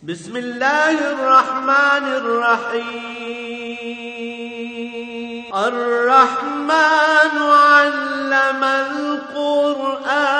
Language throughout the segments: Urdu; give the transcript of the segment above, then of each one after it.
بسم اللہ الرحمن الرحیم الرحمن علم القرآن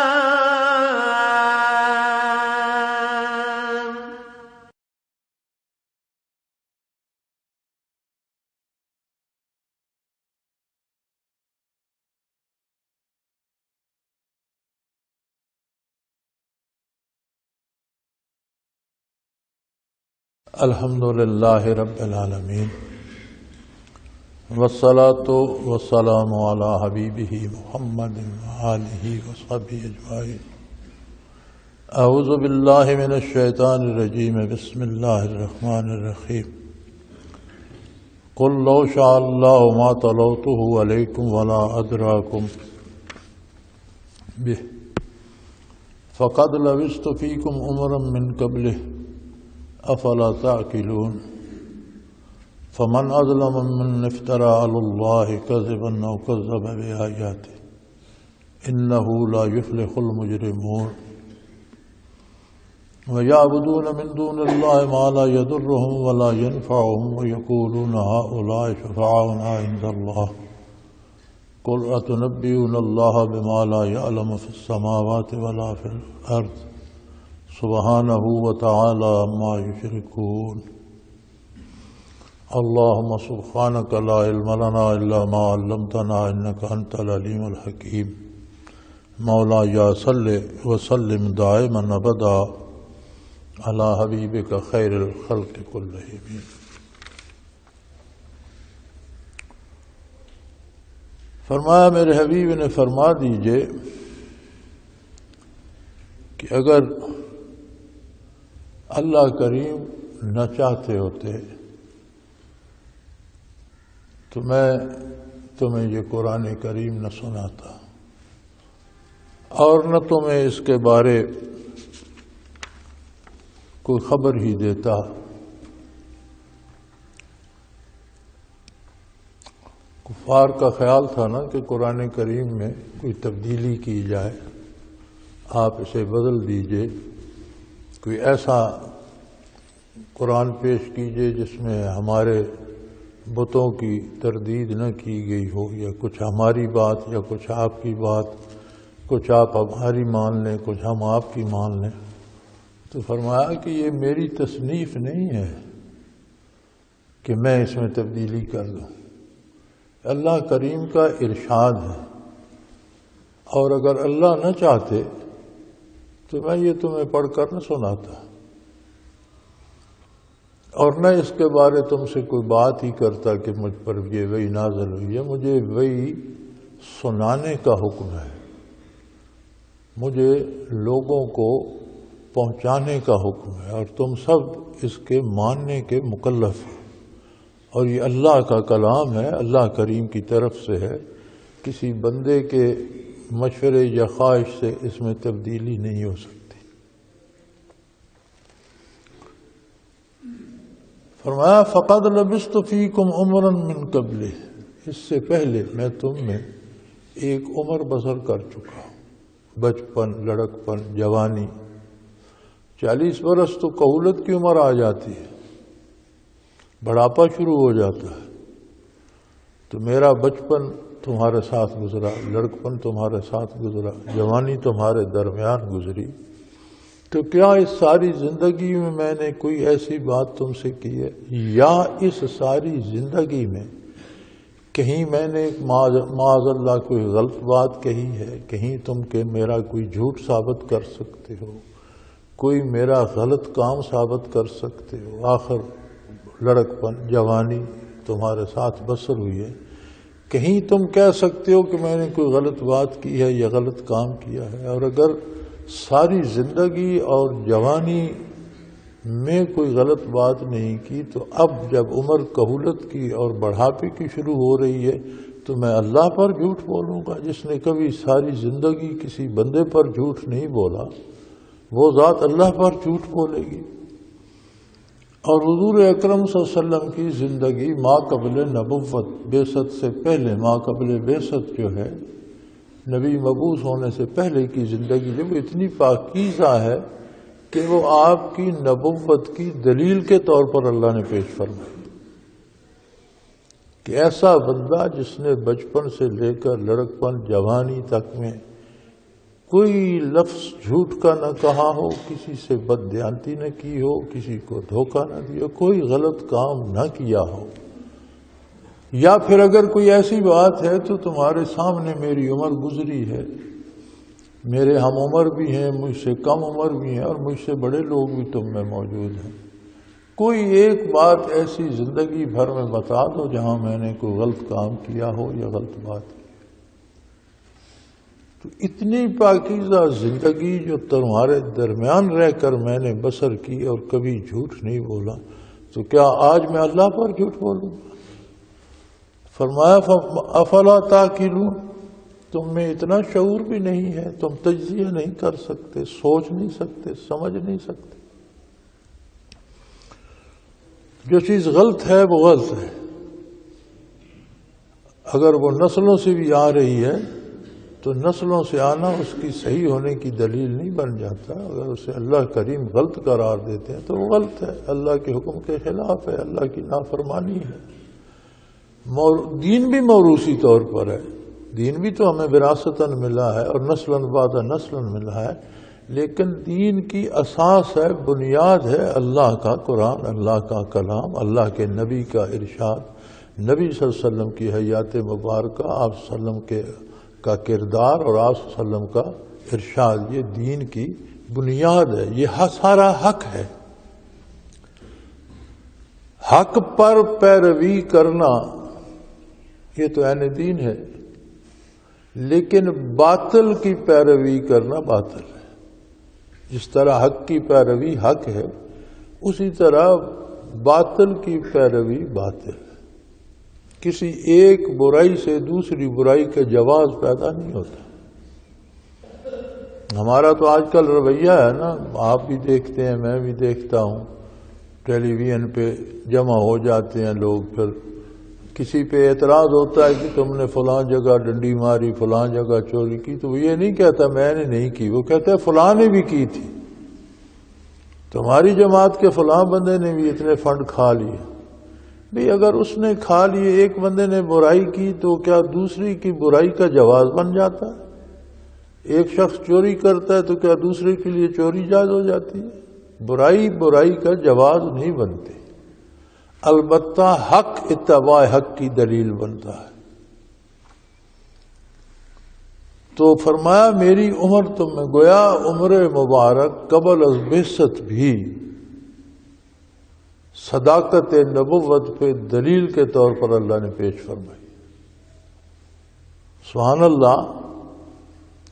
الحمد للہ رب العالمین والصلاة والسلام علی حبیبہ محمد وآلہ وصحبہ اجمعین۔ اعوذ باللہ من الشیطان الرجیم، بسم اللہ الرحمن الرحیم۔ قل لو شاء اللہ ما تلوته علیکم ولا ادراکم به فقد لبثت فیکم عمرا من قبلہ افلا تعقلون۔ فمن اظلم ممن افترى على الله كذبا او كذب بآياته انه لا يفلح المجرمون۔ ويعبدون من دون الله ما لا يضرهم ولا ينفعهم ويقولون هؤلاء شفعاؤنا عند الله قل أتنبئون الله بما لا يعلم في السماوات ولا في الأرض سبحانه وتعالى عما يشركون۔ اللهم سبحانك لا علم لنا إلا ما علمتنا إنك أنت العليم الحكيم۔ مولاي صل وسلم دائما أبدا على حبيبك خير الخلق كلهم۔ فرمایا میرے حبیب نے فرما دیجئے کہ اگر اللہ کریم نہ چاہتے ہوتے تو میں تمہیں یہ قرآن کریم نہ سناتا اور نہ تمہیں اس کے بارے کوئی خبر ہی دیتا۔ کفار کا خیال تھا نا کہ قرآن کریم میں کوئی تبدیلی کی جائے، آپ اسے بدل دیجئے، کوئی ایسا قرآن پیش کیجئے جس میں ہمارے بتوں کی تردید نہ کی گئی ہو، یا کچھ ہماری بات یا کچھ آپ کی بات، کچھ آپ ہماری مان لیں کچھ ہم آپ کی مان لیں۔ تو فرمایا کہ یہ میری تصنیف نہیں ہے کہ میں اس میں تبدیلی کر دوں، اللہ کریم کا ارشاد ہے، اور اگر اللہ نہ چاہتے تو میں یہ تمہیں پڑھ کر نہ سناتا، اور نہ اس کے بارے تم سے کوئی بات ہی کرتا کہ مجھ پر یہ وحی نازل ہوئی ہے۔ مجھے وحی سنانے کا حکم ہے، مجھے لوگوں کو پہنچانے کا حکم ہے، اور تم سب اس کے ماننے کے مکلف ہیں، اور یہ اللہ کا کلام ہے، اللہ کریم کی طرف سے ہے، کسی بندے کے مشورے یا خواہش سے اس میں تبدیلی نہیں ہو سکتی۔ فرمایا فقد لبثت فیکم عمرا من قبل، اس سے پہلے میں تم میں ایک عمر بسر کر چکا ہوں، بچپن، لڑکپن، جوانی۔ 40 برس تو کہولت کی عمر آ جاتی ہے، بڑھاپا شروع ہو جاتا ہے، تو میرا بچپن تمہارے ساتھ گزرا، لڑکپن تمہارے ساتھ گزرا، جوانی تمہارے درمیان گزری، تو کیا اس ساری زندگی میں نے کوئی ایسی بات تم سے کی ہے، یا اس ساری زندگی میں کہیں میں نے معاذ اللہ کوئی غلط بات کہی ہے، کہیں تم کہ میرا کوئی جھوٹ ثابت کر سکتے ہو، کوئی میرا غلط کام ثابت کر سکتے ہو؟ آخر لڑکپن، جوانی تمہارے ساتھ بسر ہوئی ہے، کہیں تم کہہ سکتے ہو کہ میں نے کوئی غلط بات کی ہے یا غلط کام کیا ہے؟ اور اگر ساری زندگی اور جوانی میں کوئی غلط بات نہیں کی، تو اب جب عمر کہولت کی اور بڑھاپے کی شروع ہو رہی ہے تو میں اللہ پر جھوٹ بولوں گا؟ جس نے کبھی ساری زندگی کسی بندے پر جھوٹ نہیں بولا، وہ ذات اللہ پر جھوٹ بولے گی؟ اور حضور اکرم صلی اللہ علیہ وسلم کی زندگی ما قبل نبوت، بعثت سے پہلے، ما قبل بعثت جو ہے، نبی مبعوث ہونے سے پہلے کی زندگی جب اتنی پاکیزہ ہے کہ وہ آپ کی نبوت کی دلیل کے طور پر اللہ نے پیش فرمائی کہ ایسا بندہ جس نے بچپن سے لے کر لڑکپن جوانی تک میں کوئی لفظ جھوٹ کا نہ کہا ہو، کسی سے بددیانتی نہ کی ہو، کسی کو دھوکہ نہ دیا، کوئی غلط کام نہ کیا ہو، یا پھر اگر کوئی ایسی بات ہے تو تمہارے سامنے میری عمر گزری ہے، میرے ہم عمر بھی ہیں، مجھ سے کم عمر بھی ہیں، اور مجھ سے بڑے لوگ بھی تم میں موجود ہیں، کوئی ایک بات ایسی زندگی بھر میں بتا دو جہاں میں نے کوئی غلط کام کیا ہو یا غلط بات کی۔ تو اتنی پاکیزہ زندگی جو تمہارے درمیان رہ کر میں نے بسر کی اور کبھی جھوٹ نہیں بولا، تو کیا آج میں اللہ پر جھوٹ بولوں؟ فرمایا افلا تاکلون، تم میں اتنا شعور بھی نہیں ہے، تم تجزیہ نہیں کر سکتے، سوچ نہیں سکتے، سمجھ نہیں سکتے۔ جو چیز غلط ہے وہ غلط ہے، اگر وہ نسلوں سے بھی آ رہی ہے تو نسلوں سے آنا اس کی صحیح ہونے کی دلیل نہیں بن جاتا۔ اگر اسے اللہ کریم غلط قرار دیتے ہیں تو وہ غلط ہے، اللہ کے حکم کے خلاف ہے، اللہ کی نافرمانی ہے۔ دین بھی موروثی طور پر ہے، دین بھی تو ہمیں وراثتاً ملا ہے اور نسلاً بعد نسلاً ملا ہے، لیکن دین کی اساس ہے، بنیاد ہے اللہ کا قرآن، اللہ کا کلام، اللہ کے نبی کا ارشاد، نبی صلی اللہ علیہ وسلم کی حیات مبارکہ، آپ صلی اللہ علیہ وسلم کا کردار اور آپ صلی اللہ علیہ وسلم کا ارشاد، یہ دین کی بنیاد ہے، یہ سارا حق ہے۔ حق پر پیروی کرنا یہ تو عین دین ہے، لیکن باطل کی پیروی کرنا باطل ہے۔ جس طرح حق کی پیروی حق ہے، اسی طرح باطل کی پیروی باطل ہے۔ کسی ایک برائی سے دوسری برائی کا جواز پیدا نہیں ہوتا۔ ہمارا تو آج کل رویہ ہے نا، آپ بھی دیکھتے ہیں، میں بھی دیکھتا ہوں، ٹیلی ویژن پہ جمع ہو جاتے ہیں لوگ، پھر کسی پہ اعتراض ہوتا ہے کہ تم نے فلاں جگہ ڈنڈی ماری، فلاں جگہ چوری کی، تو وہ یہ نہیں کہتا میں نے نہیں کی، وہ کہتا ہے فلاں نے بھی کی تھی، تمہاری جماعت کے فلاں بندے نے بھی اتنے فنڈ کھا لیے۔ بھئی اگر اس نے کھا لیے، ایک بندے نے برائی کی، تو کیا دوسری کی برائی کا جواز بن جاتا ہے؟ ایک شخص چوری کرتا ہے تو کیا دوسرے کے لیے چوری جائز ہو جاتی ہے؟ برائی کا جواز نہیں بنتی، البتہ حق اتباع حق کی دلیل بنتا ہے۔ تو فرمایا میری عمر تم میں، گویا عمر مبارک قبل از بعثت بھی صداقت نبوت پہ دلیل کے طور پر اللہ نے پیش فرمائی۔ سبحان اللہ،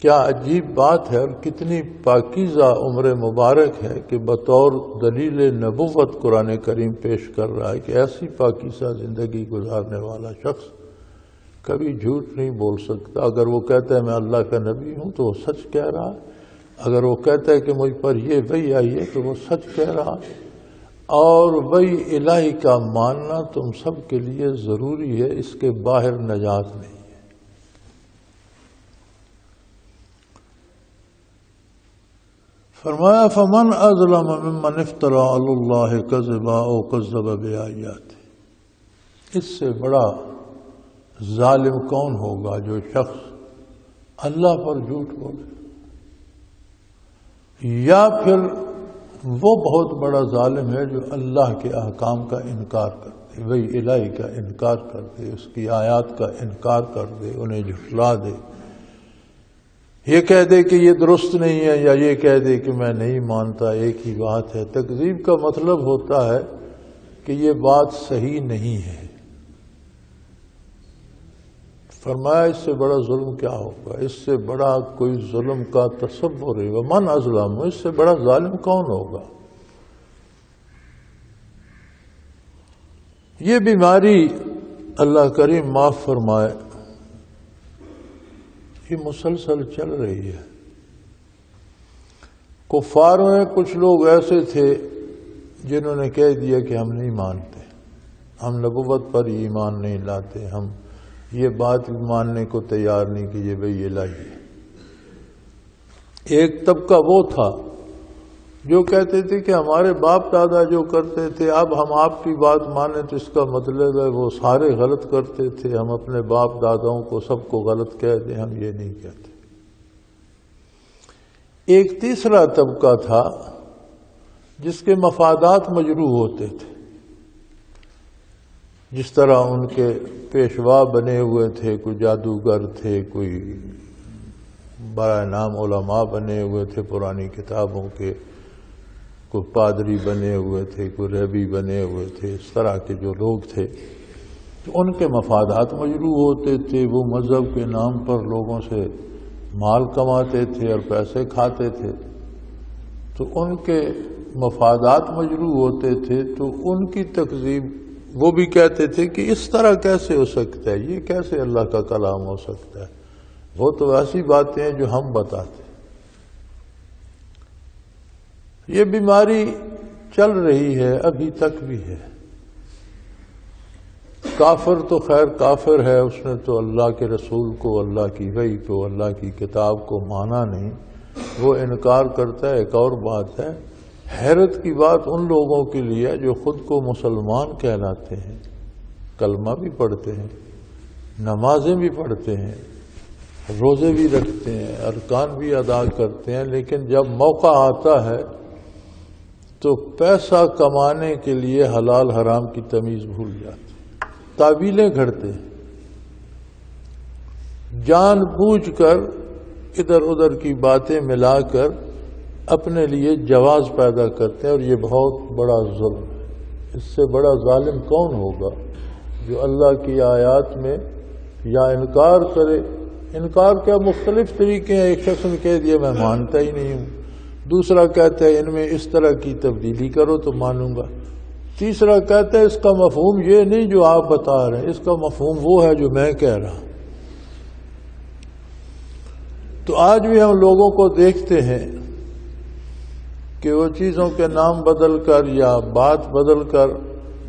کیا عجیب بات ہے، اور کتنی پاکیزہ عمر مبارک ہے کہ بطور دلیل نبوت قرآن کریم پیش کر رہا ہے کہ ایسی پاکیزہ زندگی گزارنے والا شخص کبھی جھوٹ نہیں بول سکتا۔ اگر وہ کہتا ہے میں اللہ کا نبی ہوں تو وہ سچ کہہ رہا ہے، اگر وہ کہتا ہے کہ مجھ پر یہ وحی آئی ہے تو وہ سچ کہہ رہا ہے، اور وحی الہی کا ماننا تم سب کے لیے ضروری ہے، اس کے باہر نجات نہیں ہے۔ فرمایا فمن اظلم ممن افترى علی اللہ کذبا او کذب بآیاتہ، اس سے بڑا ظالم کون ہوگا جو شخص اللہ پر جھوٹ بولے، یا پھر وہ بہت بڑا ظالم ہے جو اللہ کے احکام کا انکار کر دے، وہی الہی کا انکار کر دے، اس کی آیات کا انکار کر دے، انہیں جھٹلا دے، یہ کہہ دے کہ یہ درست نہیں ہے، یا یہ کہہ دے کہ میں نہیں مانتا، ایک ہی بات ہے۔ تکذیب کا مطلب ہوتا ہے کہ یہ بات صحیح نہیں ہے۔ فرمایا اس سے بڑا ظلم کیا ہوگا، اس سے بڑا کوئی ظلم کا تصور ہے، ومن اظلم، اس سے بڑا ظالم کون ہوگا۔ یہ بیماری اللہ کریم معاف فرمائے، یہ مسلسل چل رہی ہے۔ کفار میں کچھ لوگ ایسے تھے جنہوں نے کہہ دیا کہ ہم نہیں مانتے، ہم نبوت پر ایمان نہیں لاتے، ہم یہ بات ماننے کو تیار نہیں کہ یہ وحی الہی ہے۔ ایک طبقہ وہ تھا جو کہتے تھے کہ ہمارے باپ دادا جو کرتے تھے اب ہم آپ کی بات مانیں تو اس کا مطلب ہے وہ سارے غلط کرتے تھے، ہم اپنے باپ داداؤں کو سب کو غلط کہہ دیں، ہم یہ نہیں کہتے۔ ایک تیسرا طبقہ تھا جس کے مفادات مجروح ہوتے تھے، جس طرح ان کے پیشوا بنے ہوئے تھے، کوئی جادوگر تھے، کوئی برائے نام علماء بنے ہوئے تھے پرانی کتابوں کے، کوئی پادری بنے ہوئے تھے، کوئی رہبی بنے ہوئے تھے، اس طرح کے جو لوگ تھے تو ان کے مفادات مجروح ہوتے تھے، وہ مذہب کے نام پر لوگوں سے مال کماتے تھے اور پیسے کھاتے تھے، تو ان کے مفادات مجروح ہوتے تھے، تو ان کی تکذیب وہ بھی کہتے تھے کہ اس طرح کیسے ہو سکتا ہے، یہ کیسے اللہ کا کلام ہو سکتا ہے، وہ تو ایسی باتیں ہیں جو ہم بتاتے۔ یہ بیماری چل رہی ہے، ابھی تک بھی ہے۔ کافر تو خیر کافر ہے، اس نے تو اللہ کے رسول کو، اللہ کی وحی کو، اللہ کی کتاب کو مانا نہیں، وہ انکار کرتا ہے، ایک اور بات ہے۔ حیرت کی بات ان لوگوں کے لیے جو خود کو مسلمان کہلاتے ہیں، کلمہ بھی پڑھتے ہیں، نمازیں بھی پڑھتے ہیں، روزے بھی رکھتے ہیں، ارکان بھی ادا کرتے ہیں، لیکن جب موقع آتا ہے تو پیسہ کمانے کے لیے حلال حرام کی تمیز بھول جاتے ہیں، تعویلیں گھڑتے ہیں، جان بوجھ کر ادھر ادھر کی باتیں ملا کر اپنے لیے جواز پیدا کرتے ہیں، اور یہ بہت بڑا ظلم ہے۔ اس سے بڑا ظالم کون ہوگا جو اللہ کی آیات میں یا انکار کرے، انکار کیا مختلف طریقے ہیں، ایک شخص نے کہہ دیا میں مانتا ہی نہیں ہوں، دوسرا کہتا ہے ان میں اس طرح کی تبدیلی کرو تو مانوں گا، تیسرا کہتا ہے اس کا مفہوم یہ نہیں جو آپ بتا رہے ہیں، اس کا مفہوم وہ ہے جو میں کہہ رہا ہوں۔ تو آج بھی ہم لوگوں کو دیکھتے ہیں کہ وہ چیزوں کے نام بدل کر یا بات بدل کر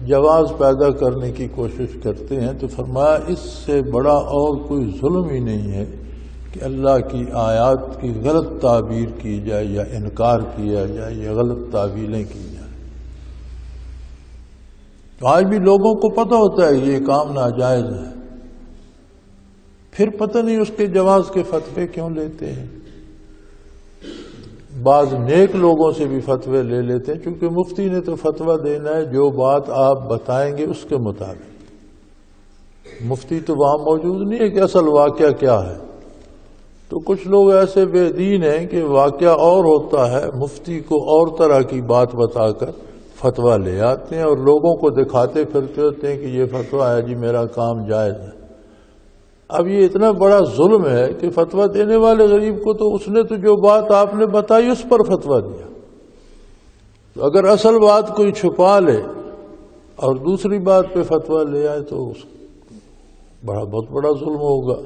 جواز پیدا کرنے کی کوشش کرتے ہیں، تو فرمایا اس سے بڑا اور کوئی ظلم ہی نہیں ہے کہ اللہ کی آیات کی غلط تعبیر کی جائے یا انکار کیا جائے یا غلط تعبیریں کی جائیں۔ تو آج بھی لوگوں کو پتہ ہوتا ہے یہ کام ناجائز ہے، پھر پتہ نہیں اس کے جواز کے فتوے کیوں لیتے ہیں۔ بعض نیک لوگوں سے بھی فتوے لے لیتے ہیں، چونکہ مفتی نے تو فتویٰ دینا ہے جو بات آپ بتائیں گے اس کے مطابق، مفتی تو وہاں موجود نہیں ہے کہ اصل واقعہ کیا ہے۔ تو کچھ لوگ ایسے بے دین ہیں کہ واقعہ اور ہوتا ہے، مفتی کو اور طرح کی بات بتا کر فتویٰ لے آتے ہیں اور لوگوں کو دکھاتے پھرتے ہوتے ہیں کہ یہ فتویٰ ہے جی میرا کام جائز ہے۔ اب یہ اتنا بڑا ظلم ہے کہ فتویٰ دینے والے غریب کو تو اس نے تو جو بات آپ نے بتائی اس پر فتویٰ دیا، تو اگر اصل بات کوئی چھپا لے اور دوسری بات پہ فتویٰ لے آئے تو بہت بڑا ظلم ہوگا۔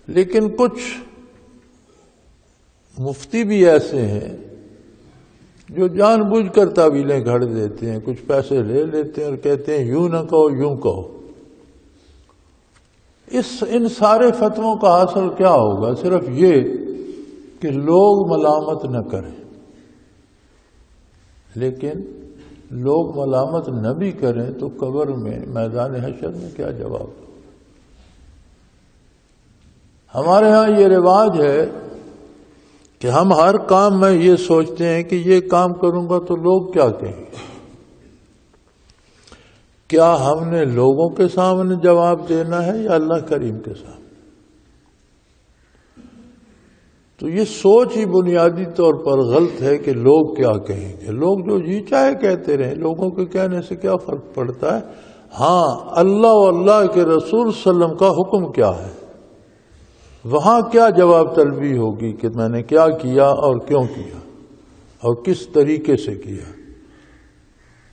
لیکن کچھ مفتی بھی ایسے ہیں جو جان بوجھ کر تعویلیں گھڑ دیتے ہیں، کچھ پیسے لے لیتے ہیں اور کہتے ہیں یوں نہ کہو یوں کہو۔ ان سارے فتووں کا حاصل کیا ہوگا؟ صرف یہ کہ لوگ ملامت نہ کریں، لیکن لوگ ملامت نہ بھی کریں تو قبر میں میدان حشر میں کیا جواب دو؟ ہمارے ہاں یہ رواج ہے کہ ہم ہر کام میں یہ سوچتے ہیں کہ یہ کام کروں گا تو لوگ کیا کہیں گے۔ کیا ہم نے لوگوں کے سامنے جواب دینا ہے یا اللہ کریم کے سامنے؟ تو یہ سوچ ہی بنیادی طور پر غلط ہے کہ لوگ کیا کہیں گے۔ لوگ جو جی چاہے کہتے رہیں، لوگوں کے کہنے سے کیا فرق پڑتا ہے؟ ہاں اللہ و اللہ کے رسول صلی اللہ علیہ وسلم کا حکم کیا ہے، وہاں کیا جواب طلبی ہوگی کہ میں نے کیا کیا اور کیوں کیا اور کس طریقے سے کیا۔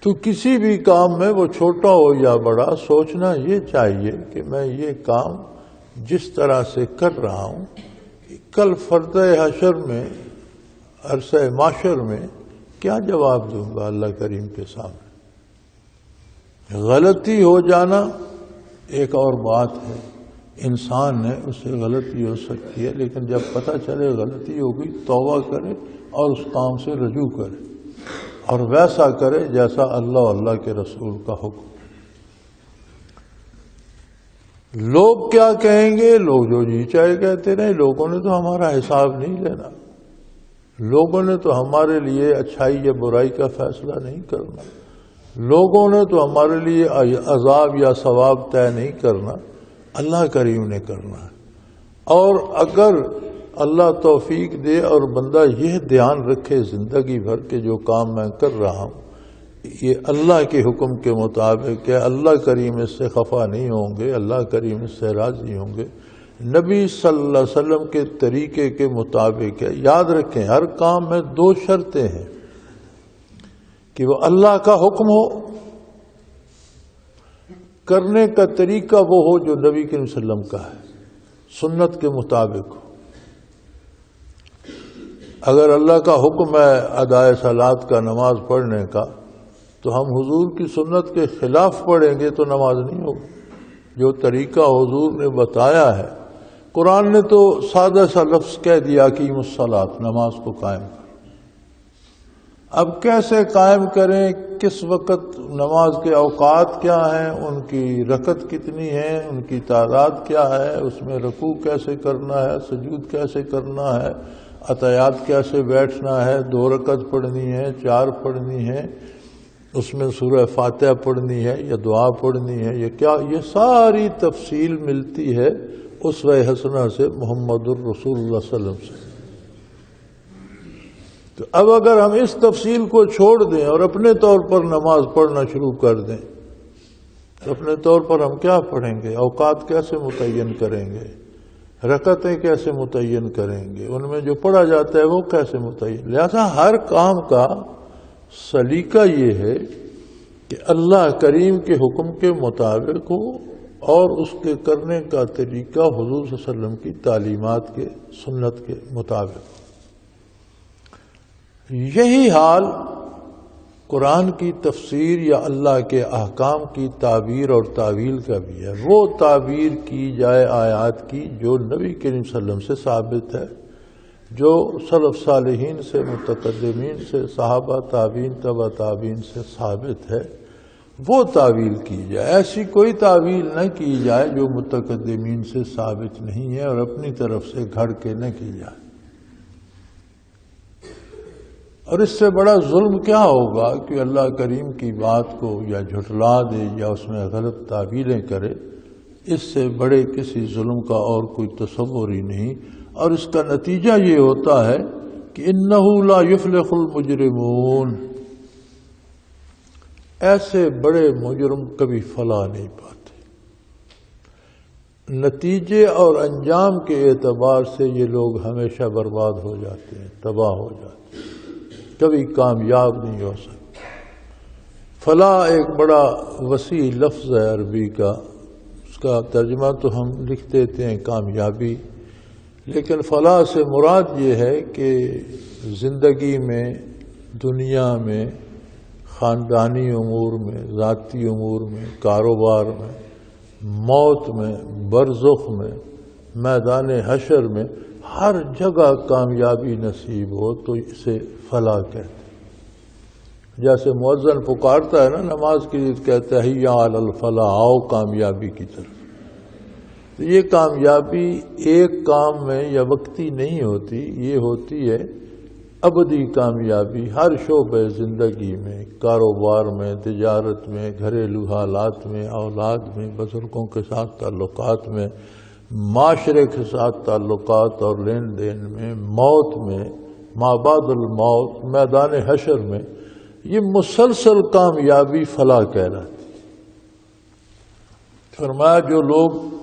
تو کسی بھی کام میں وہ چھوٹا ہو یا بڑا سوچنا یہ چاہیے کہ میں یہ کام جس طرح سے کر رہا ہوں کل فرد حشر میں عرصہ معاشر میں کیا جواب دوں گا اللہ کریم کے سامنے۔ غلطی ہو جانا ایک اور بات ہے، انسان ہے اس سے غلطی ہو سکتی ہے، لیکن جب پتہ چلے غلطی ہوگی توبہ کرے اور اس کام سے رجوع کرے۔ اور ویسا کرے جیسا اللہ اور اللہ کے رسول کا حکم۔ لوگ کیا کہیں گے؟ لوگ جو جی چاہے کہتے رہے، لوگوں نے تو ہمارا حساب نہیں لینا، لوگوں نے تو ہمارے لیے اچھائی یا برائی کا فیصلہ نہیں کرنا، لوگوں نے تو ہمارے لیے عذاب یا ثواب طے نہیں کرنا، اللہ کریم نے کرنا ہے۔ اور اگر اللہ توفیق دے اور بندہ یہ دھیان رکھے زندگی بھر کے جو کام میں کر رہا ہوں یہ اللہ کے حکم کے مطابق ہے، اللہ کریم اس سے خفا نہیں ہوں گے، اللہ کریم اس سے راضی ہوں گے، نبی صلی اللہ علیہ وسلم کے طریقے کے مطابق ہے۔ یاد رکھیں ہر کام میں دو شرطیں ہیں کہ وہ اللہ کا حکم ہو، کرنے کا طریقہ وہ ہو جو نبی کریم صلی اللہ علیہ وسلم کا ہے، سنت کے مطابق ہو۔ اگر اللہ کا حکم ہے ادائے صلات کا، نماز پڑھنے کا، تو ہم حضور کی سنت کے خلاف پڑھیں گے تو نماز نہیں ہوگی۔ جو طریقہ حضور نے بتایا ہے، قرآن نے تو سادہ سا لفظ کہہ دیا اقیموا الصلاۃ، نماز کو قائم کریں۔ اب کیسے قائم کریں، کس وقت نماز کے اوقات کیا ہیں، ان کی رکعت کتنی ہے، ان کی تعداد کیا ہے، اس میں رکوع کیسے کرنا ہے، سجود کیسے کرنا ہے، اتحیات کیسے بیٹھنا ہے، 2 رکعت پڑھنی ہے، 4 پڑھنی ہے، اس میں سورہ فاتحہ پڑھنی ہے یا دعا پڑھنی ہے، یہ کیا، یہ ساری تفصیل ملتی ہے اسوہ حسنہ سے، محمد الرسول اللہ صلی اللہ علیہ وسلم سے۔ تو اب اگر ہم اس تفصیل کو چھوڑ دیں اور اپنے طور پر نماز پڑھنا شروع کر دیں تو اپنے طور پر ہم کیا پڑھیں گے، اوقات کیسے متعین کریں گے، رکعتیں کیسے متعین کریں گے، ان میں جو پڑھا جاتا ہے وہ کیسے متعین۔ لہذا ہر کام کا سلیقہ یہ ہے کہ اللہ کریم کے حکم کے مطابق ہو اور اس کے کرنے کا طریقہ حضور صلی اللہ علیہ وسلم کی تعلیمات کے، سنت کے مطابق۔ یہی حال قرآن کی تفسیر یا اللہ کے احکام کی تعبیر اور تعویل کا بھی ہے۔ وہ تعبیر کی جائے آیات کی جو نبی کریم صلی اللہ علیہ وسلم سے ثابت ہے، جو سلف صالحین سے، متقدمین سے، صحابہ تابعین، تبع تابعین سے ثابت ہے، وہ تعویل کی جائے۔ ایسی کوئی تعویل نہ کی جائے جو متقدمین سے ثابت نہیں ہے اور اپنی طرف سے گھڑ کے نہ کی جائے۔ اور اس سے بڑا ظلم کیا ہوگا کہ اللہ کریم کی بات کو یا جھٹلا دے یا اس میں غلط تعویلیں کرے، اس سے بڑے کسی ظلم کا اور کوئی تصور ہی نہیں۔ اور اس کا نتیجہ یہ ہوتا ہے کہ انہ لا یفلح المجرمون، ایسے بڑے مجرم کبھی فلاح نہیں پاتے۔ نتیجے اور انجام کے اعتبار سے یہ لوگ ہمیشہ برباد ہو جاتے ہیں، تباہ ہو جاتے ہیں، کبھی کامیاب نہیں ہو سکتے۔ فلاح ایک بڑا وسیع لفظ ہے عربی کا، اس کا ترجمہ تو ہم لکھ دیتے ہیں کامیابی، لیکن فلاح سے مراد یہ ہے کہ زندگی میں، دنیا میں، خاندانی امور میں، ذاتی امور میں، کاروبار میں، موت میں، برزخ میں، میدان حشر میں، ہر جگہ کامیابی نصیب ہو تو اسے فلاح کہتے ہیں۔ جیسے مؤذن پکارتا ہے نا نماز کے لیے، کہتا ہے حی علی الفلاح، آؤ کامیابی کی طرف۔ تو یہ کامیابی ایک کام میں یا وقتی نہیں ہوتی، یہ ہوتی ہے ابدی کامیابی ہر شعبہ زندگی میں، کاروبار میں، تجارت میں، گھریلو حالات میں، اولاد میں، بزرگوں کے ساتھ تعلقات میں، معاشرے کے ساتھ تعلقات اور لین دین میں، موت میں، ما بعد الموت، میدان حشر میں، یہ مسلسل کامیابی فلاح کہلاتی۔ فرمایا جو لوگ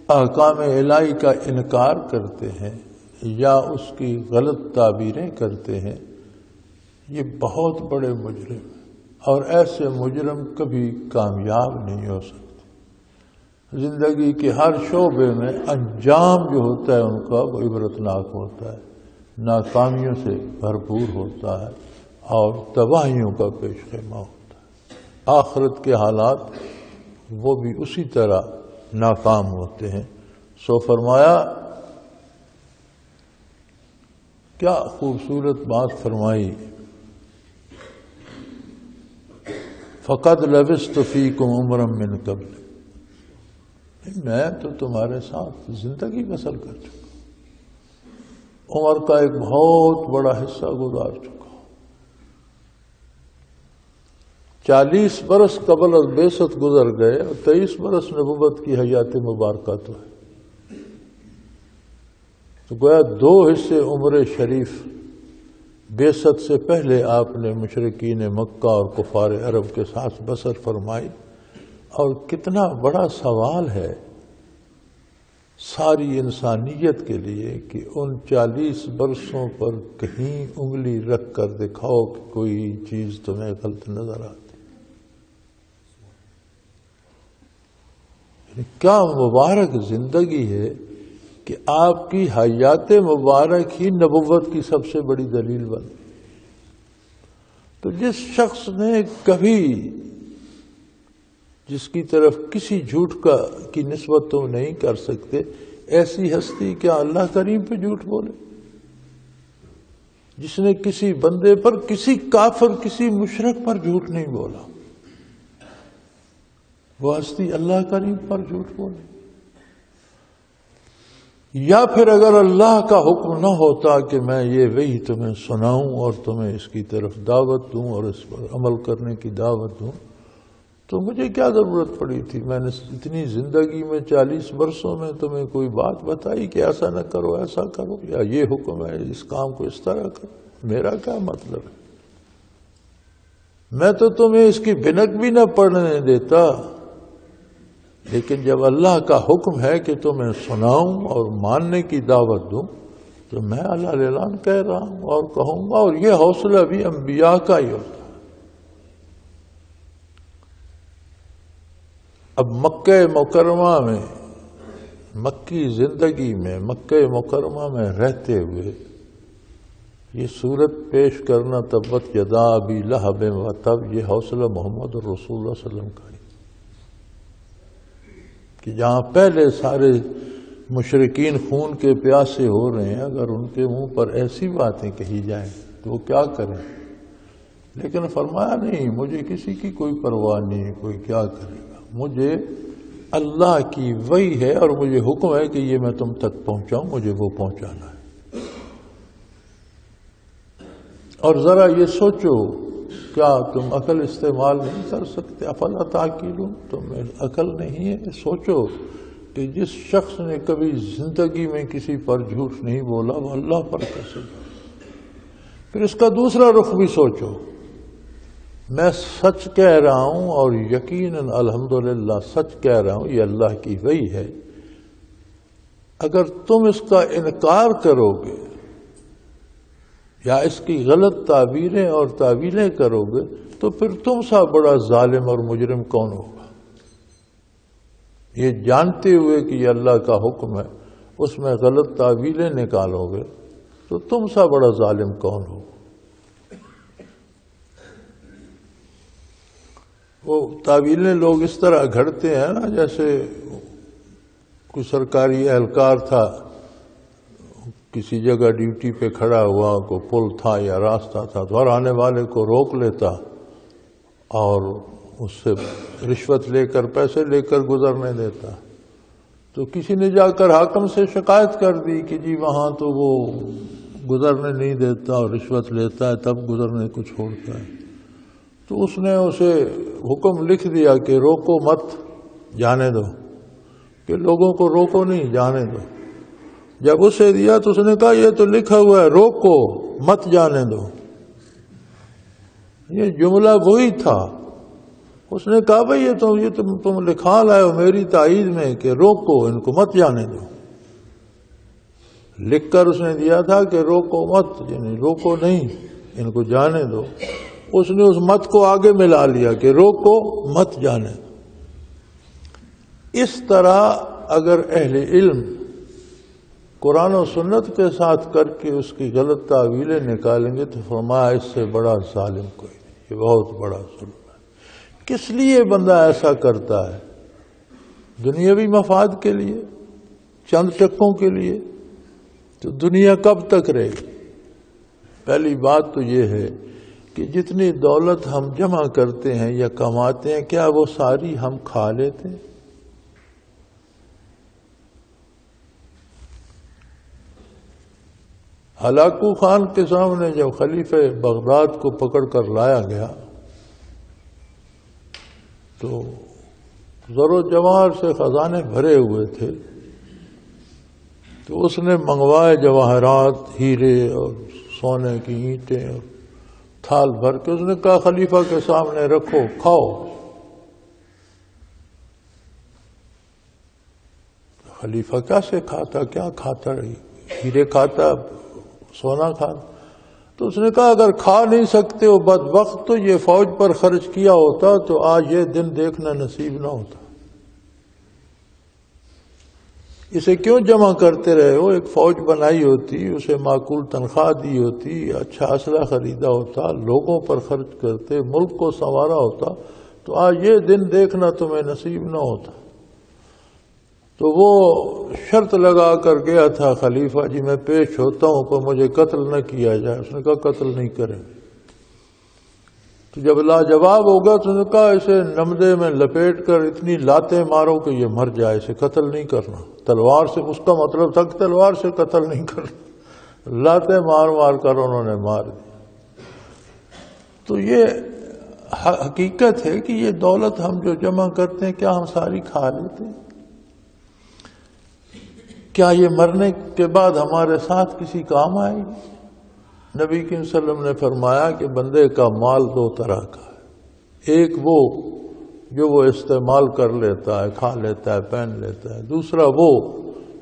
احکام الہی کا انکار کرتے ہیں یا اس کی غلط تعبیریں کرتے ہیں، یہ بہت بڑے مجرم ہیں، اور ایسے مجرم کبھی کامیاب نہیں ہو سکتے۔ زندگی کے ہر شعبے میں انجام جو ہوتا ہے ان کا وہ عبرتناک ہوتا ہے، ناکامیوں سے بھرپور ہوتا ہے اور تباہیوں کا پیش خیمہ ہوتا ہے۔ آخرت کے حالات وہ بھی اسی طرح ناکام ہوتے ہیں۔ سو فرمایا، کیا خوبصورت بات فرمائی فقد لبثت فیکم عمرا من قبل، میں تو تمہارے ساتھ زندگی بسر کر چکا، عمر کا ایک بہت بڑا حصہ گزار چکا ہوں، 40 برس قبل از بعثت گزر گئے اور 23 برس نبوت کی حیات مبارکہ تو ہے، تو گویا 2 حصے عمر شریف بعثت سے پہلے آپ نے مشرکین مکہ اور کفار عرب کے ساتھ بسر فرمائی۔ اور کتنا بڑا سوال ہے ساری انسانیت کے لیے کہ ان 40 برسوں پر کہیں انگلی رکھ کر دکھاؤ کہ کوئی چیز تمہیں غلط نظر آتی۔ کیا مبارک زندگی ہے کہ آپ کی حیات مبارک ہی نبوت کی سب سے بڑی دلیل بن۔ تو جس شخص نے کبھی، جس کی طرف کسی جھوٹ کی نسبت تم نہیں کر سکتے، ایسی ہستی کیا اللہ کریم پہ جھوٹ بولے؟ جس نے کسی بندے پر، کسی کافر، کسی مشرک پر جھوٹ نہیں بولا، وہ ہستی اللہ کریم پر جھوٹ بولے؟ یا پھر اگر اللہ کا حکم نہ ہوتا کہ میں یہ وحی تمہیں سناؤں اور تمہیں اس کی طرف دعوت دوں اور اس پر عمل کرنے کی دعوت دوں، تو مجھے کیا ضرورت پڑی تھی؟ میں نے اتنی زندگی میں 40 برسوں میں تمہیں کوئی بات بتائی کہ ایسا نہ کرو، ایسا کرو، یا یہ حکم ہے اس کام کو اس طرح کرو؟ میرا کیا مطلب ہے؟ میں تو تمہیں اس کی بھنک بھی نہ پڑھنے دیتا، لیکن جب اللہ کا حکم ہے کہ تمہیں سناؤں اور ماننے کی دعوت دوں تو میں اللہ اعلان کہہ رہا ہوں اور کہوں گا، اور یہ حوصلہ بھی انبیاء کا ہی ہوتا ہے۔ اب مکہ مکرمہ میں، مکی زندگی میں، مکہ مکرمہ میں رہتے ہوئے یہ صورت پیش کرنا، تبت یدا ابی لہب وتب، یہ حوصلہ محمد الرسول اللہ صلی اللہ علیہ وسلم کا ہی، کہ جہاں پہلے سارے مشرکین خون کے پیاسے ہو رہے ہیں، اگر ان کے منہ پر ایسی باتیں کہی جائیں تو وہ کیا کریں؟ لیکن فرمایا نہیں، مجھے کسی کی کوئی پرواہ نہیں، کوئی کیا کرے گا، مجھے اللہ کی وحی ہے اور مجھے حکم ہے کہ یہ میں تم تک پہنچاؤں، مجھے وہ پہنچانا ہے۔ اور ذرا یہ سوچو، کیا تم عقل استعمال نہیں کر سکتے؟ افلا تعقلون، تمہیں عقل نہیں ہے؟ سوچو کہ جس شخص نے کبھی زندگی میں کسی پر جھوٹ نہیں بولا، وہ اللہ پر کیسے بولا؟ پھر اس کا دوسرا رخ بھی سوچو، میں سچ کہہ رہا ہوں اور یقیناً الحمدللہ سچ کہہ رہا ہوں، یہ اللہ کی وحی ہے، اگر تم اس کا انکار کرو گے یا اس کی غلط تعبیریں اور تعویلیں کرو گے تو پھر تم سا بڑا ظالم اور مجرم کون ہوگا؟ یہ جانتے ہوئے کہ یہ اللہ کا حکم ہے، اس میں غلط تعویلیں نکالو گے تو تم سا بڑا ظالم کون ہوگا؟ وہ تعویلیں لوگ اس طرح گھڑتے ہیں نا، جیسے کوئی سرکاری اہلکار تھا، کسی جگہ ڈیوٹی پہ کھڑا ہوا، کوئی پل تھا یا راستہ تھا، تو ہر آنے والے کو روک لیتا اور اس سے رشوت لے کر، پیسے لے کر گزرنے دیتا۔ تو کسی نے جا کر حاکم سے شکایت کر دی کہ جی وہاں تو وہ گزرنے نہیں دیتا اور رشوت لیتا ہے، تب گزرنے کو چھوڑتا ہے۔ تو اس نے اسے حکم لکھ دیا کہ روکو مت، جانے دو، کہ لوگوں کو روکو نہیں، جانے دو۔ جب اسے دیا تو اس نے کہا یہ تو لکھا ہوا ہے روکو مت جانے دو، یہ جملہ وہی تھا۔ اس نے کہا بھئی یہ تم لکھا لائے ہو میری تائید میں کہ روکو، ان کو مت جانے دو۔ لکھ کر اس نے دیا تھا کہ روکو مت، یعنی روکو نہیں، ان کو جانے دو۔ اس نے اس مت کو آگے ملا لیا کہ روکو مت جانے دو۔ اس طرح اگر اہل علم قرآن و سنت کے ساتھ کر کے اس کی غلط تعویلیں نکالیں گے تو فرمایا اس سے بڑا ظالم کوئی نہیں، یہ بہت بڑا ظلم ہے۔ کس لیے بندہ ایسا کرتا ہے؟ دنیاوی مفاد کے لیے، چند ٹکوں کے لیے؟ تو دنیا کب تک رہے گی؟ پہلی بات تو یہ ہے کہ جتنی دولت ہم جمع کرتے ہیں یا کماتے ہیں کیا وہ ساری ہم کھا لیتے ہیں؟ ہلاکو خان کے سامنے جب خلیفہ بغداد کو پکڑ کر لایا گیا تو زر و جواہر سے خزانے بھرے ہوئے تھے، تو اس نے منگوائے جواہرات، ہیرے اور سونے کی اینٹیں اور تھال بھر کے اس نے کہا خلیفہ کے سامنے رکھو، کھاؤ۔ خلیفہ کیسے کھاتا، کیا کھاتا، ہیرے کھاتا، سونا کھاتا؟ تو اس نے کہا اگر کھا نہیں سکتے ہو بدبخت تو یہ فوج پر خرچ کیا ہوتا تو آج یہ دن دیکھنا نصیب نہ ہوتا۔ اسے کیوں جمع کرتے رہے ہو؟ ایک فوج بنائی ہوتی، اسے معقول تنخواہ دی ہوتی، اچھا اسلحہ خریدا ہوتا، لوگوں پر خرچ کرتے، ملک کو سنوارا ہوتا تو آج یہ دن دیکھنا تمہیں نصیب نہ ہوتا۔ تو وہ شرط لگا کر گیا تھا خلیفہ جی میں پیش ہوتا ہوں پر مجھے قتل نہ کیا جائے۔ اس نے کہا قتل نہیں کریں۔ تو جب لاجواب ہوگا تو نے کہا اسے نمدے میں لپیٹ کر اتنی لاتیں مارو کہ یہ مر جائے، اسے قتل نہیں کرنا۔ تلوار سے، اس کا مطلب تھا کہ تلوار سے قتل نہیں کرنا، لاتیں مار مار کر انہوں نے مار دی۔ تو یہ حقیقت ہے کہ یہ دولت ہم جو جمع کرتے ہیں کیا ہم ساری کھا لیتے ہیں؟ کیا یہ مرنے کے بعد ہمارے ساتھ کسی کام آئے گی؟ نبی کریم صلی اللہ علیہ وسلم نے فرمایا کہ بندے کا مال دو طرح کا ہے، ایک وہ جو وہ استعمال کر لیتا ہے، کھا لیتا ہے، پہن لیتا ہے، دوسرا وہ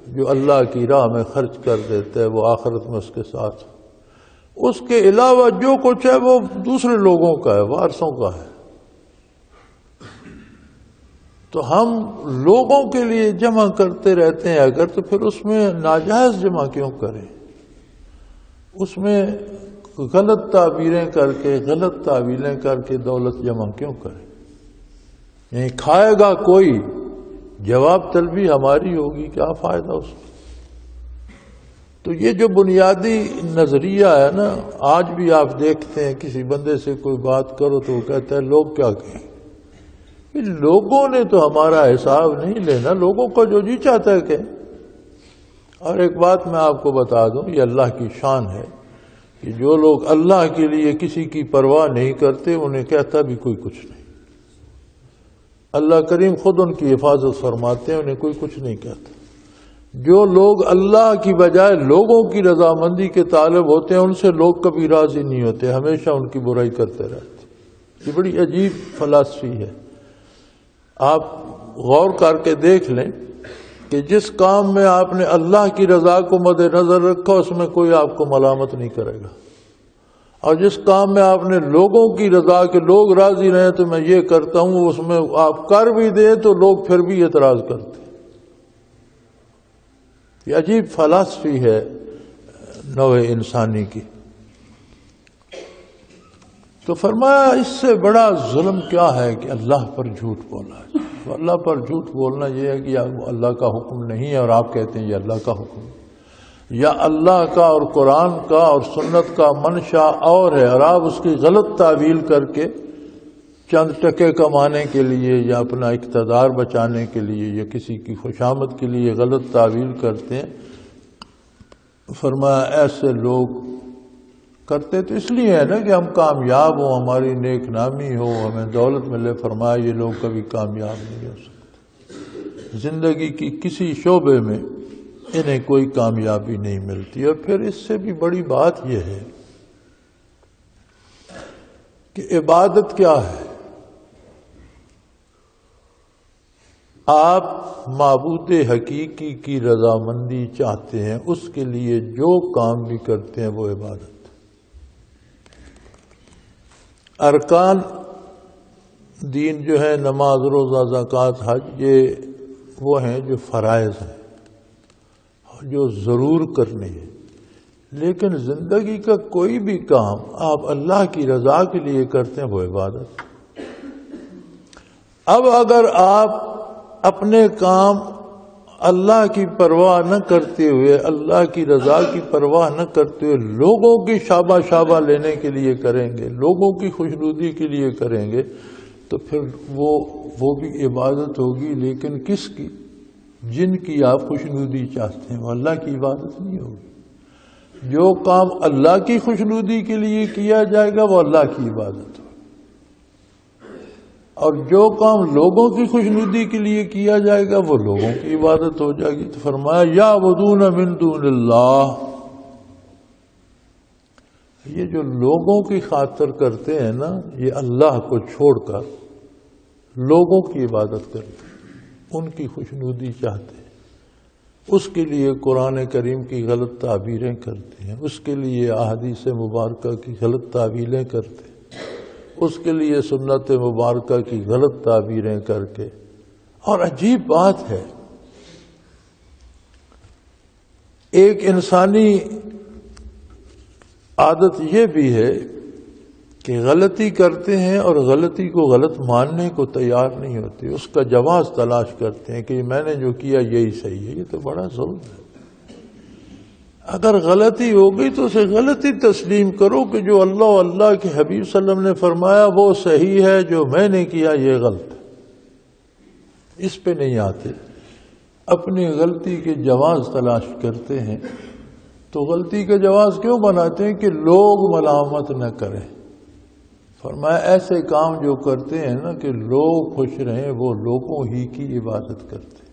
جو اللہ کی راہ میں خرچ کر دیتا ہے، وہ آخرت میں اس کے ساتھ۔ اس کے علاوہ جو کچھ ہے وہ دوسرے لوگوں کا ہے، وارثوں کا ہے۔ تو ہم لوگوں کے لیے جمع کرتے رہتے ہیں اگر، تو پھر اس میں ناجائز جمع کیوں کریں؟ اس میں غلط تعبیریں کر کے، غلط تعویلیں کر کے دولت جمع کیوں کریں؟ یعنی کھائے گا کوئی، جواب طلبی ہماری ہوگی، کیا فائدہ اس کا؟ تو یہ جو بنیادی نظریہ ہے نا، آج بھی آپ دیکھتے ہیں کسی بندے سے کوئی بات کرو تو وہ کہتا ہے لوگ کیا کہیں۔ لوگوں نے تو ہمارا حساب نہیں لینا، لوگوں کا جو جی چاہتا ہے کہ۔ اور ایک بات میں آپ کو بتا دوں، یہ اللہ کی شان ہے کہ جو لوگ اللہ کے لیے کسی کی پرواہ نہیں کرتے انہیں کہتا بھی کوئی کچھ نہیں۔ اللہ کریم خود ان کی حفاظت فرماتے ہیں، انہیں کوئی کچھ نہیں کہتا۔ جو لوگ اللہ کی بجائے لوگوں کی رضامندی کے طالب ہوتے ہیں ان سے لوگ کبھی راضی نہیں ہوتے، ہمیشہ ان کی برائی کرتے رہتے۔ یہ بڑی عجیب فلسفی ہے۔ آپ غور کر کے دیکھ لیں کہ جس کام میں آپ نے اللہ کی رضا کو مد نظر رکھا اس میں کوئی آپ کو ملامت نہیں کرے گا، اور جس کام میں آپ نے لوگوں کی رضا کے لوگ راضی رہیں تو میں یہ کرتا ہوں، اس میں آپ کر بھی دیں تو لوگ پھر بھی اعتراض کرتے۔ یہ عجیب فلسفی ہے نوع انسانی کی۔ تو فرمایا اس سے بڑا ظلم کیا ہے کہ اللہ پر جھوٹ بولا ہے۔ تو اللہ پر جھوٹ بولنا یہ ہے کہ اللہ کا حکم نہیں ہے اور آپ کہتے ہیں یہ اللہ کا حکم ہے، یا اللہ کا اور قرآن کا اور سنت کا منشا اور ہے، اور آپ اس کی غلط تعویل کر کے چند ٹکے کمانے کے لیے یا اپنا اقتدار بچانے کے لیے یا کسی کی خوشامد کے لیے غلط تعویل کرتے ہیں۔ فرمایا ایسے لوگ کرتے تو اس لیے ہے نا کہ ہم کامیاب ہوں، ہماری نیک نامی ہو، ہمیں دولت ملے۔ فرمایا یہ لوگ کبھی کامیاب نہیں ہو سکتے، زندگی کی کسی شعبے میں انہیں کوئی کامیابی نہیں ملتی۔ اور پھر اس سے بھی بڑی بات یہ ہے کہ عبادت کیا ہے؟ آپ معبود حقیقی کی رضامندی چاہتے ہیں، اس کے لیے جو کام بھی کرتے ہیں وہ عبادت۔ ارکان دین جو ہے نماز، روزہ، زکوٰۃ، حج، یہ وہ ہیں جو فرائض ہیں، جو ضرور کرنے ہیں۔ لیکن زندگی کا کوئی بھی کام آپ اللہ کی رضا کے لیے کرتے ہیں وہ عبادت۔ اب اگر آپ اپنے کام اللہ کی پرواہ نہ کرتے ہوئے، اللہ کی رضا کی پرواہ نہ کرتے ہوئے لوگوں کی شابہ شابہ لینے کے لیے کریں گے، لوگوں کی خوشنودی کے لیے کریں گے، تو پھر وہ بھی عبادت ہوگی، لیکن کس کی؟ جن کی آپ خوشنودی چاہتے ہیں، وہ اللہ کی عبادت نہیں ہوگی۔ جو کام اللہ کی خوشنودی کے لیے کیا جائے گا وہ اللہ کی عبادت ہوگی، اور جو کام لوگوں کی خوشنودی کے لیے کیا جائے گا وہ لوگوں کی عبادت ہو جائے گی۔ تو فرمایا یعبدون من دون اللہ، یہ جو لوگوں کی خاطر کرتے ہیں نا، یہ اللہ کو چھوڑ کر لوگوں کی عبادت کرتے ہیں، ان کی خوشنودی چاہتے ہیں، اس کے لیے قرآن کریم کی غلط تعبیریں کرتے ہیں، اس کے لیے احادیث مبارکہ کی غلط تعویلیں کرتے ہیں، اس کے لیے سنت مبارکہ کی غلط تعبیریں کر کے۔ اور عجیب بات ہے، ایک انسانی عادت یہ بھی ہے کہ غلطی کرتے ہیں اور غلطی کو غلط ماننے کو تیار نہیں ہوتے، اس کا جواز تلاش کرتے ہیں کہ میں نے جو کیا یہی صحیح ہے۔ یہ تو بڑا ظلم ہے۔ اگر غلطی ہو گئی تو اسے غلطی تسلیم کرو کہ جو اللہ و اللہ کے حبیب صلی اللہ علیہ وسلم نے فرمایا وہ صحیح ہے، جو میں نے کیا یہ غلط ہے۔ اس پہ نہیں آتے، اپنی غلطی کے جواز تلاش کرتے ہیں۔ تو غلطی کا جواز کیوں بناتے ہیں؟ کہ لوگ ملامت نہ کریں۔ فرمایا ایسے کام جو کرتے ہیں نا کہ لوگ خوش رہیں، وہ لوگوں ہی کی عبادت کرتے ہیں۔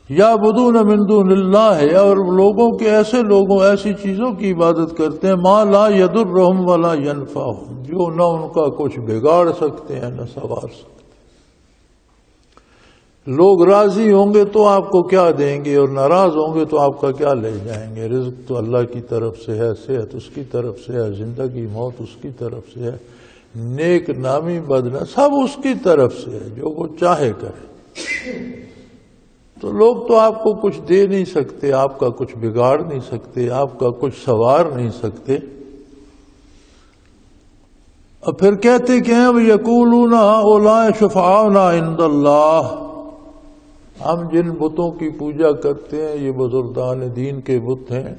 یعبدون من دون اللہ ہے، اور لوگوں کے ایسے لوگوں ایسی چیزوں کی عبادت کرتے ہیں ما لا یضرہم ولا ینفعہم، جو نہ ان کا کچھ بگاڑ سکتے ہیں نہ سنوار سکتے۔ لوگ راضی ہوں گے تو آپ کو کیا دیں گے، اور ناراض ہوں گے تو آپ کا کیا لے جائیں گے؟ رزق تو اللہ کی طرف سے ہے، صحت اس کی طرف سے ہے، زندگی موت اس کی طرف سے ہے، نیک نامی بدنامی سب اس کی طرف سے ہے، جو وہ چاہے کرے۔ تو لوگ تو آپ کو کچھ دے نہیں سکتے، آپ کا کچھ بگاڑ نہیں سکتے، آپ کا کچھ سنوار نہیں سکتے۔ اور پھر کہتے کہ ہیں یقولون ہؤلاء شفعاؤنا عند اللہ، ہم جن بتوں کی پوجا کرتے ہیں یہ بزرگان دین کے بت ہیں،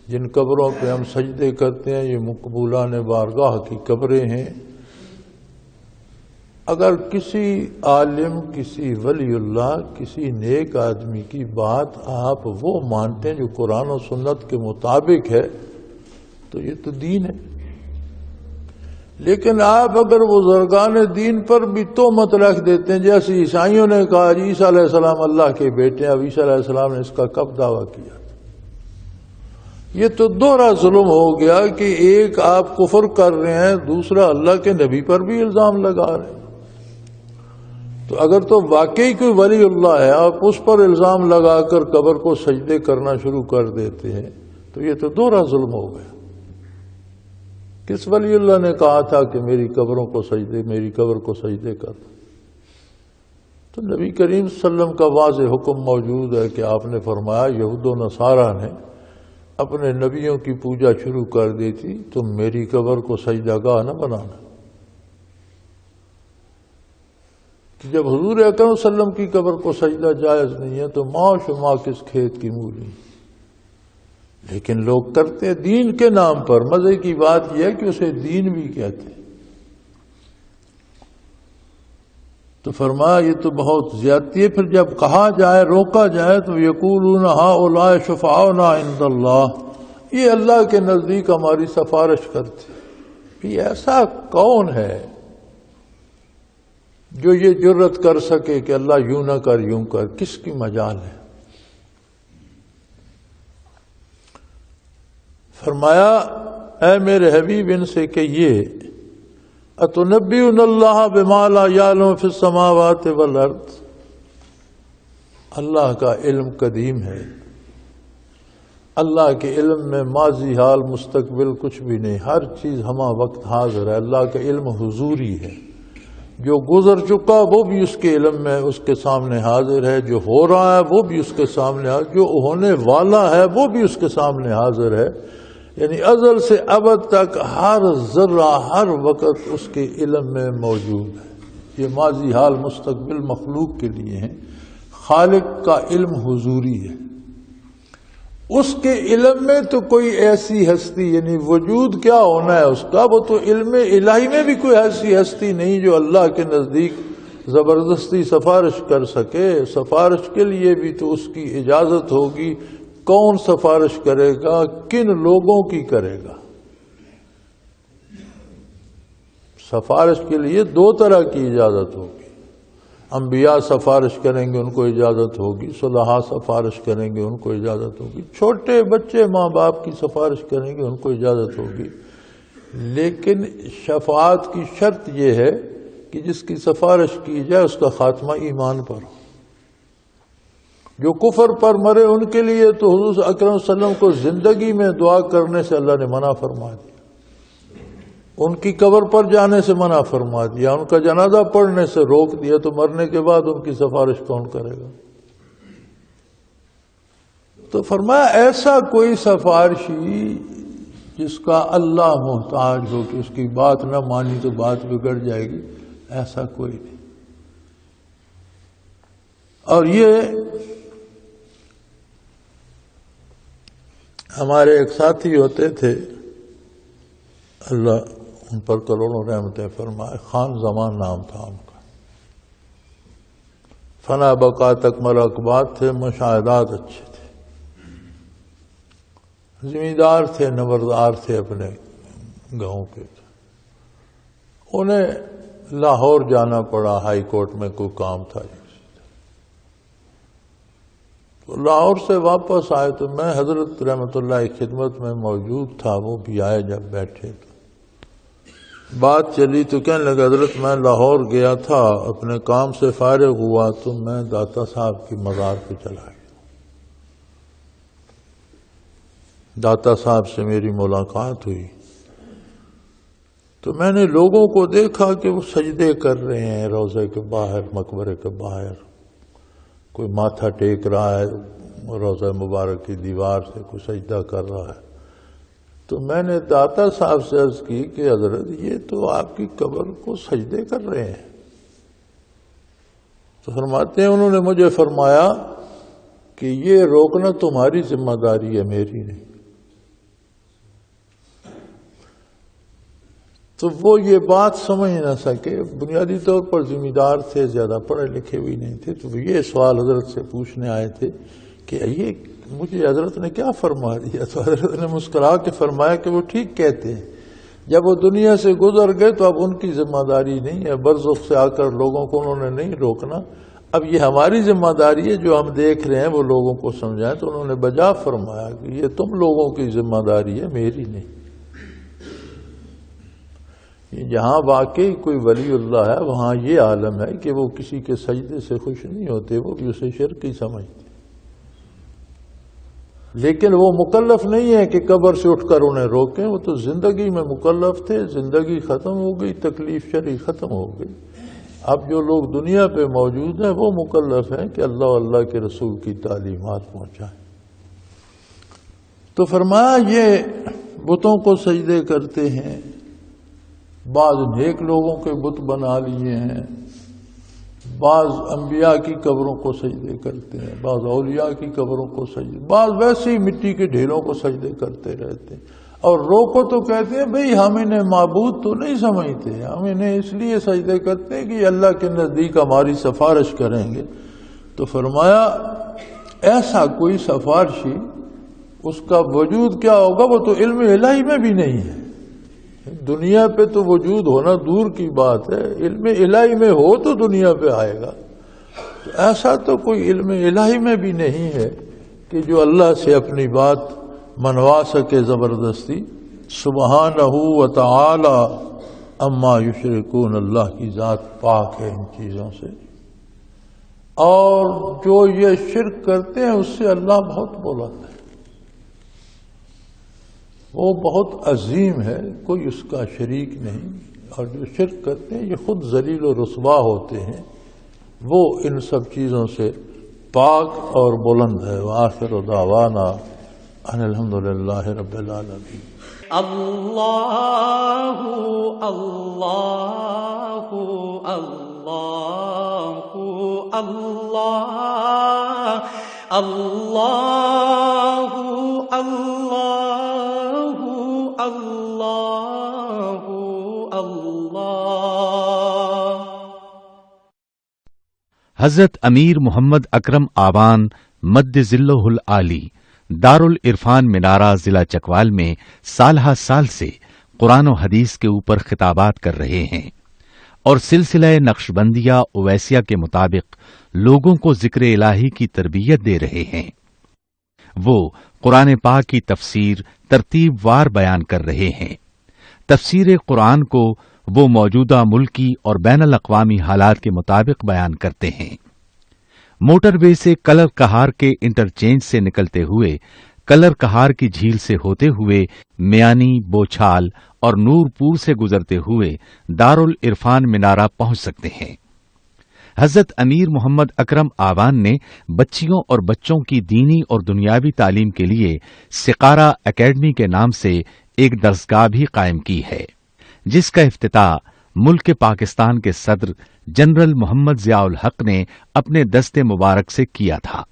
جن قبروں پہ ہم سجدے کرتے ہیں یہ مقبولان بارگاہ کی قبریں ہیں۔ اگر کسی عالم، کسی ولی اللہ، کسی نیک آدمی کی بات آپ وہ مانتے ہیں جو قرآن و سنت کے مطابق ہے تو یہ تو دین ہے۔ لیکن آپ اگر بزرگان دین پر بھی تہمت رکھ دیتے ہیں، جیسے عیسائیوں نے کہا عیسیٰ علیہ السلام اللہ کے بیٹے ہیں، اب عیسیٰ علیہ السلام نے اس کا کب دعویٰ کیا؟ یہ تو دوہرا ظلم ہو گیا کہ ایک آپ کفر کر رہے ہیں، دوسرا اللہ کے نبی پر بھی الزام لگا رہے ہیں۔ تو اگر تو واقعی کوئی ولی اللہ ہے، آپ اس پر الزام لگا کر قبر کو سجدے کرنا شروع کر دیتے ہیں، تو یہ تو دوہرا ظلم ہو گیا۔ کس ولی اللہ نے کہا تھا کہ میری قبر کو سجدے کر؟ تو نبی کریم صلی اللہ علیہ وسلم کا واضح حکم موجود ہے کہ آپ نے فرمایا یہود و نصارہ نے اپنے نبیوں کی پوجا شروع کر دی تھی، تم میری قبر کو سجدہ گاہ نہ بنانا۔ کہ جب حضور اکرم صلی اللہ علیہ وسلم کی قبر کو سجدہ جائز نہیں ہے تو ماں شما کس کھیت کی مولی۔ لیکن لوگ کرتے ہیں دین کے نام پر۔ مزے کی بات یہ ہے کہ اسے دین بھی کہتے ہیں۔ تو فرمایا یہ تو بہت زیادتی ہے۔ پھر جب کہا جائے، روکا جائے تو یقولون ہؤلاء شفعاؤنا عند اللہ، یہ اللہ کے نزدیک ہماری سفارش کرتے۔ یہ ایسا کون ہے جو یہ جرت کر سکے کہ اللہ یوں نہ کر یوں کر؟ کس کی مجال ہے؟ فرمایا اے میرے حبیب ان سے کہیے اتنبئون اللہ بما لا یعلم فی السماوات والارض، اللہ کا علم قدیم ہے، اللہ کے علم میں ماضی حال مستقبل کچھ بھی نہیں، ہر چیز ہمہ وقت حاضر ہے۔ اللہ کا علم حضوری ہے، جو گزر چکا وہ بھی اس کے علم میں اس کے سامنے حاضر ہے، جو ہو رہا ہے وہ بھی اس کے سامنے حاضر، جو ہونے والا ہے وہ بھی اس کے سامنے حاضر ہے۔ یعنی ازل سے ابد تک ہر ذرہ ہر وقت اس کے علم میں موجود ہے۔ یہ ماضی حال مستقبل مخلوق کے لیے ہیں، خالق کا علم حضوری ہے، اس کے علم میں تو کوئی ایسی ہستی، یعنی وجود کیا ہونا ہے اس کا، وہ تو علم الہی میں بھی کوئی ایسی ہستی نہیں جو اللہ کے نزدیک زبردستی سفارش کر سکے۔ سفارش کے لیے بھی تو اس کی اجازت ہوگی، کون سفارش کرے گا، کن لوگوں کی کرے گا۔ سفارش کے لیے دو طرح کی اجازت ہوگی، انبیاء سفارش کریں گے ان کو اجازت ہوگی، صلحاء سفارش کریں گے ان کو اجازت ہوگی، چھوٹے بچے ماں باپ کی سفارش کریں گے ان کو اجازت ہوگی، لیکن شفاعت کی شرط یہ ہے کہ جس کی سفارش کی جائے اس کا خاتمہ ایمان پر ہو۔ جو کفر پر مرے ان کے لیے تو حضور اکرم صلی اللہ علیہ وسلم کو زندگی میں دعا کرنے سے اللہ نے منع فرما دیا، ان کی قبر پر جانے سے منع فرما دیا، ان کا جنازہ پڑھنے سے روک دیا، تو مرنے کے بعد ان کی سفارش کون کرے گا؟ تو فرمایا ایسا کوئی سفارشی جس کا اللہ محتاج ہو کہ اس کی بات نہ مانی تو بات بگڑ جائے گی، ایسا کوئی نہیں۔ اور یہ ہمارے ایک ساتھی ہوتے تھے، اللہ ان پر کروڑوں رحمتیں فرمائے، خان زمان نام تھا ان کا، فنا بقا تک مراقبات تھے، مشاہدات اچھے تھے، زمیندار تھے، نمبردار تھے اپنے گاؤں کے۔ انہیں لاہور جانا پڑا، ہائی کورٹ میں کوئی کام تھا، تو لاہور سے واپس آئے تو میں حضرت رحمت اللہ کی خدمت میں موجود تھا، وہ بھی آئے، جب بیٹھے تو بات چلی تو کہنے لگا حضرت میں لاہور گیا تھا، اپنے کام سے فارغ ہوا تو میں داتا صاحب کی مزار پہ چلا گیا، داتا صاحب سے میری ملاقات ہوئی تو میں نے لوگوں کو دیکھا کہ وہ سجدے کر رہے ہیں روضے کے باہر، مقبرے کے باہر، کوئی ماتھا ٹیک رہا ہے روضہ مبارک کی دیوار سے، کوئی سجدہ کر رہا ہے۔ تو میں نے داتا صاحب سے عرض کی کہ حضرت یہ تو آپ کی قبر کو سجدے کر رہے ہیں۔ تو فرماتے ہیں انہوں نے مجھے فرمایا کہ یہ روکنا تمہاری ذمہ داری ہے، میری نہیں۔ تو وہ یہ بات سمجھ نہ سکے، بنیادی طور پر ذمہ دار تھے، زیادہ پڑھے لکھے بھی نہیں تھے، تو یہ سوال حضرت سے پوچھنے آئے تھے کہ یہ مجھے حضرت نے کیا فرما دیا؟ تو حضرت نے مسکرا کے فرمایا کہ وہ ٹھیک کہتے ہیں، جب وہ دنیا سے گزر گئے تو اب ان کی ذمہ داری نہیں ہے، برزخ سے آ کر لوگوں کو انہوں نے نہیں روکنا، اب یہ ہماری ذمہ داری ہے جو ہم دیکھ رہے ہیں وہ لوگوں کو سمجھائیں۔ تو انہوں نے بجا فرمایا کہ یہ تم لوگوں کی ذمہ داری ہے، میری نہیں۔ جہاں واقعی کوئی ولی اللہ ہے وہاں یہ عالم ہے کہ وہ کسی کے سجدے سے خوش نہیں ہوتے، وہ بھی اسے شرک ہی سمجھتے، لیکن وہ مکلف نہیں ہے کہ قبر سے اٹھ کر انہیں روکیں، وہ تو زندگی میں مکلف تھے، زندگی ختم ہو گئی، تکلیف شرعی ختم ہو گئی، اب جو لوگ دنیا پہ موجود ہیں وہ مکلف ہیں کہ اللہ و اللہ کے رسول کی تعلیمات پہنچائیں۔ تو فرمایا یہ بتوں کو سجدے کرتے ہیں، بعض نیک لوگوں کے بت بنا لیے ہیں، بعض انبیاء کی قبروں کو سجدے کرتے ہیں، بعض اولیاء کی قبروں کو سجدے، بعض ویسے ہی مٹی کے ڈھیروں کو سجدے کرتے رہتے ہیں، اور روکو تو کہتے ہیں بھئی ہم انہیں معبود تو نہیں سمجھتے، ہم انہیں اس لیے سجدے کرتے ہیں کہ اللہ کے نزدیک ہماری سفارش کریں گے۔ تو فرمایا ایسا کوئی سفارشی، اس کا وجود کیا ہوگا وہ تو علم الہی میں بھی نہیں ہے، دنیا پہ تو وجود ہونا دور کی بات ہے، علم الہی میں ہو تو دنیا پہ آئے گا، تو ایسا تو کوئی علم الہی میں بھی نہیں ہے کہ جو اللہ سے اپنی بات منوا سکے زبردستی۔ سبحانہ و تعالی اما یشرکون، اللہ کی ذات پاک ہے ان چیزوں سے، اور جو یہ شرک کرتے ہیں اس سے اللہ بہت بلند ہے، وہ بہت عظیم ہے، کوئی اس کا شریک نہیں، اور جو شرک کرتے ہیں یہ خود ذلیل و رسوا ہوتے ہیں، وہ ان سب چیزوں سے پاک اور بلند ہے۔ وآخر دعوانا ان الحمدللہ رب العالمین۔ اللہ اللہ اللہ اللہ اللہ اللہ اللہ اللہ۔ حضرت امیر محمد اکرم آوان مد ذلہ العالی دارالعرفان منارہ ضلع چکوال میں سالہ سال سے قرآن و حدیث کے اوپر خطابات کر رہے ہیں اور سلسلہ نقشبندیہ اویسیہ کے مطابق لوگوں کو ذکر الہی کی تربیت دے رہے ہیں۔ وہ قرآن پاک کی تفسیر ترتیب وار بیان کر رہے ہیں۔ تفسیر قرآن کو وہ موجودہ ملکی اور بین الاقوامی حالات کے مطابق بیان کرتے ہیں۔ موٹر وے سے کلر کہار کے انٹرچینج سے نکلتے ہوئے کلر کہار کی جھیل سے ہوتے ہوئے میانی، بوچھال اور نور پور سے گزرتے ہوئے دارالعرفان منارہ پہنچ سکتے ہیں۔ حضرت امیر محمد اکرم آوان نے بچیوں اور بچوں کی دینی اور دنیاوی تعلیم کے لیے سقارہ اکیڈمی کے نام سے ایک درسگاہ بھی قائم کی ہے، جس کا افتتاح ملک پاکستان کے صدر جنرل محمد ضیاء الحق نے اپنے دست مبارک سے کیا تھا۔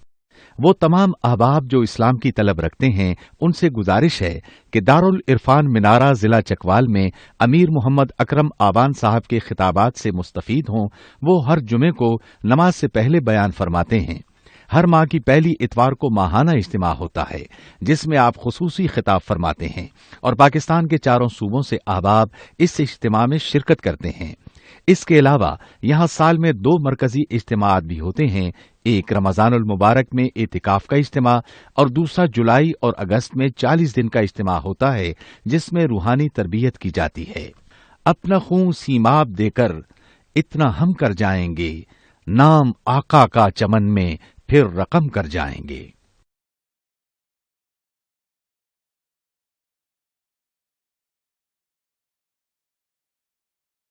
وہ تمام احباب جو اسلام کی طلب رکھتے ہیں ان سے گزارش ہے کہ دارالعرفان منارہ ضلع چکوال میں امیر محمد اکرم آوان صاحب کے خطابات سے مستفید ہوں۔ وہ ہر جمعے کو نماز سے پہلے بیان فرماتے ہیں۔ ہر ماہ کی پہلی اتوار کو ماہانہ اجتماع ہوتا ہے جس میں آپ خصوصی خطاب فرماتے ہیں اور پاکستان کے چاروں صوبوں سے احباب اس اجتماع میں شرکت کرتے ہیں۔ اس کے علاوہ یہاں سال میں 2 مرکزی اجتماعات بھی ہوتے ہیں، ایک رمضان المبارک میں اعتکاف کا اجتماع اور دوسرا جولائی اور اگست میں 40 دن کا اجتماع ہوتا ہے جس میں روحانی تربیت کی جاتی ہے۔ اپنا خون سیماب دے کر اتنا ہم کر جائیں گے، نام آقا کا چمن میں پھر رقم کر جائیں گے۔